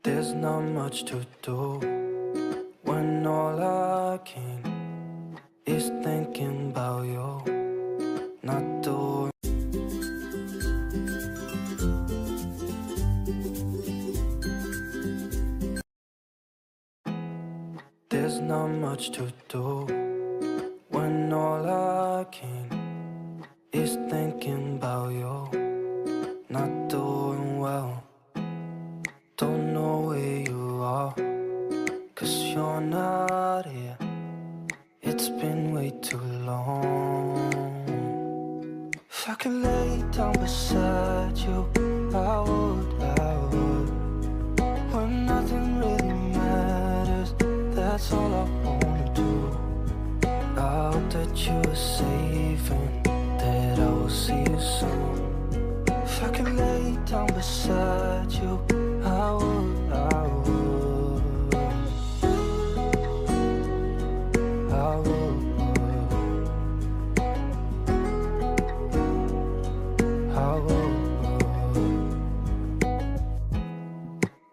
There's not much to do when all I can is thinking about you, not doing. There's not much to do when all I can is thinking about you, not doing well. Don't know where you are, 'cause you're not here. It's been way too long. If I could lay down beside you, I would. When nothing really matters, that's all I wanna do. I hope that you are safe and that I will see you soon. If I could lay down beside you, I would.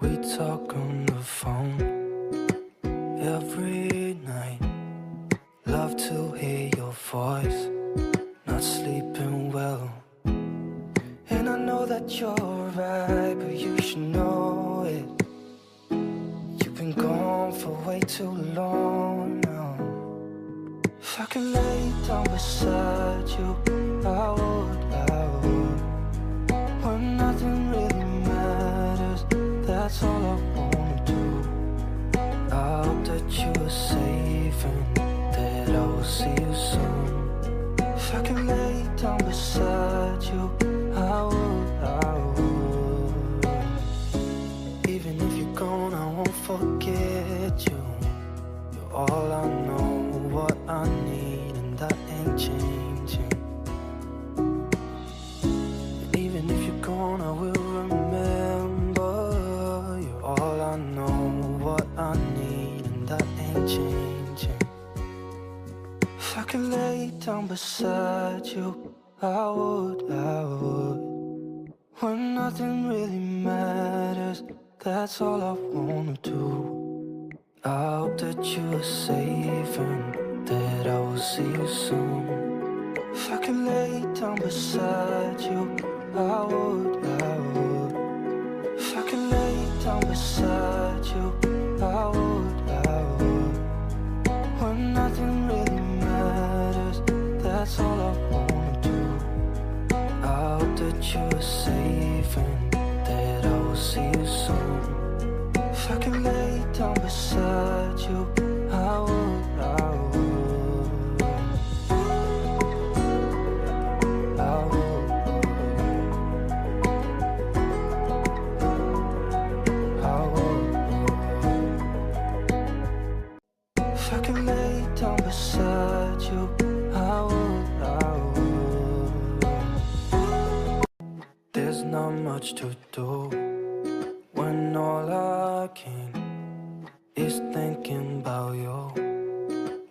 We talk on the phone every night. Love to hear your voice, not sleeping well. And I know that you're right, but you should know it. You've been gone for way too long now. If I could lay down beside you, I would. When nothing really matters, that's all I wanna do. I hope that you are safe and that I will see you soon. If I could lay down beside you, I would. Even if you're gone, I won't forget you. You're all I know, what I need, and that ain't changing. And even if you're gone, I will remember. You're all I know, what I need, and that ain't changing. If I could lay down beside you, I would. When nothing really matters, that's all I wanna do. I hope that you are safe and that I will see you soon. If I could lay down beside you, I would. If I could lay down beside you, I would. When nothing really matters, that's all I wanna do. I hope that you are safe and that I will see you soon. If I could lay down beside you, I would. If I could lay down beside you, I would. There's not much to do when all I can is thinking about you,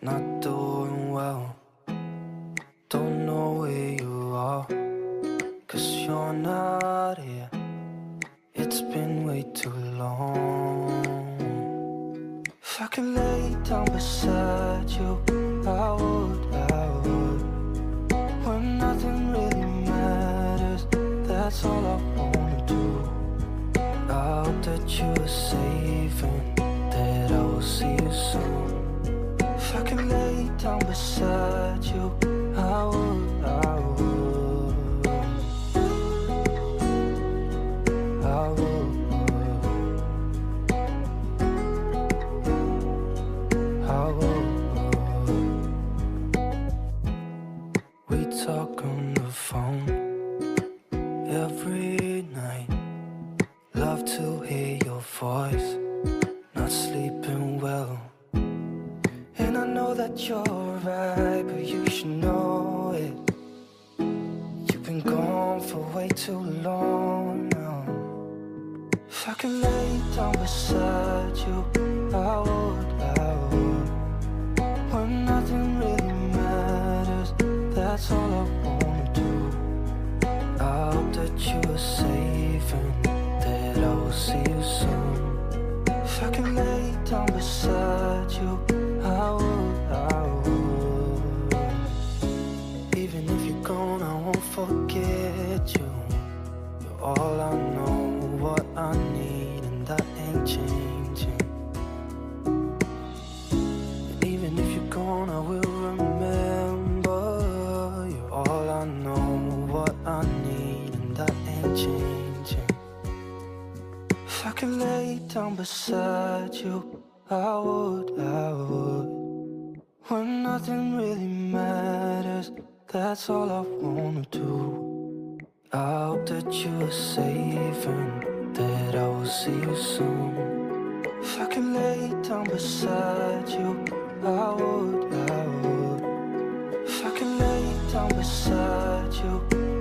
not doing well. Don't know where you are, 'cause you're not here. It's been way too long. If I could lay down beside you, I would. When nothing really matters, that's all I wanna do. I hope that you are safe and that I will see you soon. If I could lay down beside you, I would. We talk on the phone every night. Love to hear your voice, not sleeping well. And I know that you're right, but you should know it. You've been gone for way too long now. If I could lay down beside you, I would. When nothing really matters, that's all I wanna do. I hope that you are safe and that I will see you soon. I could lay down beside you, I would. Even if you're gone, I won't forget you. You're all I know, what I need, and that ain't changing. And even if you're gone, I will remember. You're all I know, what I need, and that ain't changing. If I could lay down beside you, I would. When nothing really matters, that's all I wanna do. I hope that you are safe and that I will see you soon. If I could lay down beside you, I would. If I could lay down beside you,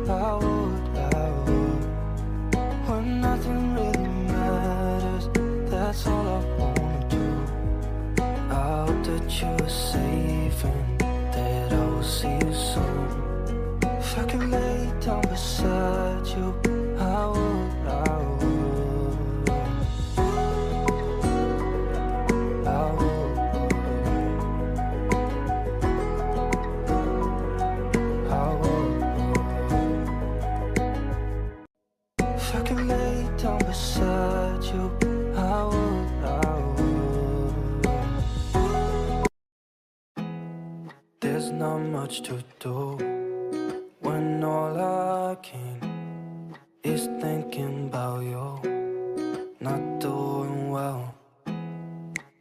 I would. When nothing really matters, that's all I wanna do. I hope that you are safe and that I will see you soon. If I could lay down beside you, I would. If I could lay down beside you, I would. There's not much to do when all I can is thinking about you. Not doing well,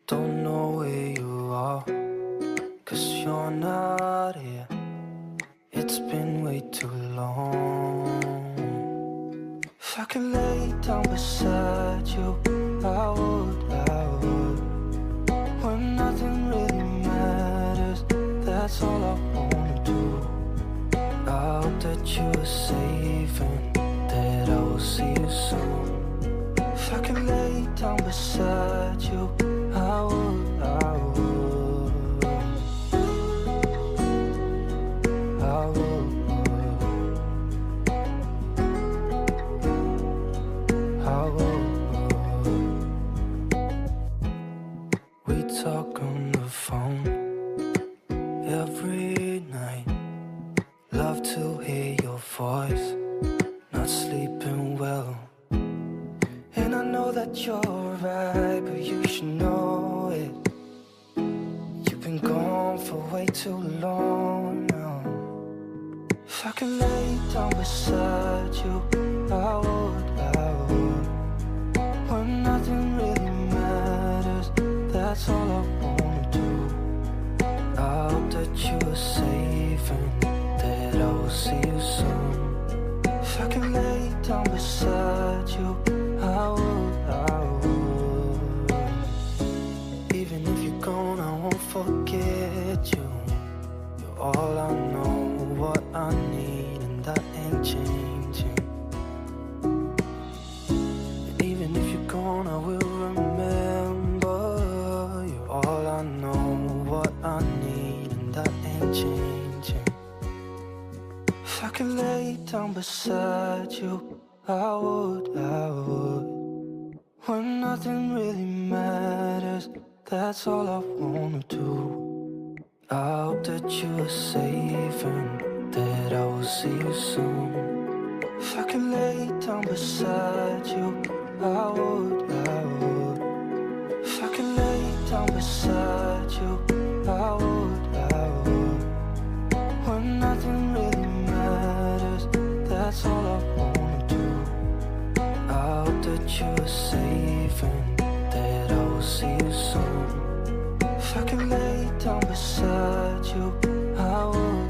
don't know where you are, 'cause you're not here. It's been way too long. If I could lay down beside you, I would. When nothing really matters, that's all I wanna do. I hope that you are safe and that I will see you soon. If I could lay down beside you, I would. We talk on the phone every night. Love to hear your voice. Not sleeping well, and I know that you're right, but you should know it. You've been gone for way too long now. If I could lay down beside you, I would. When nothing really matters, that's all I wanna do. I hope that you are safe and that I will see you soon. If I could lay down beside you, I would. Even if you're gone, I won't forget you. You're all I know, what I need, and that ain't changing. And even if you're gone, I will remember. You're all I know, what I need, and that ain't changing. If I could lay down beside you, I would. When nothing really matters, that's all I wanna do. I hope that you are safe and that I will see you soon. If I could lay down beside you, I would. If I could lay down beside you, I would. When nothing really matters, that's all I wanna do. I hope that you are safe and that I will see you soon. If I could lay down beside you, I would.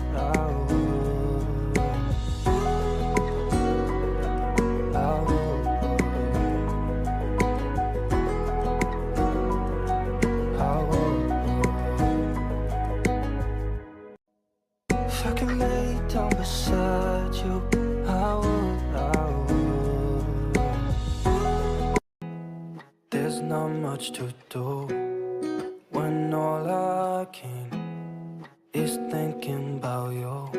If I could lay down beside you, I would. There's not much to do when all I can is thinking about you.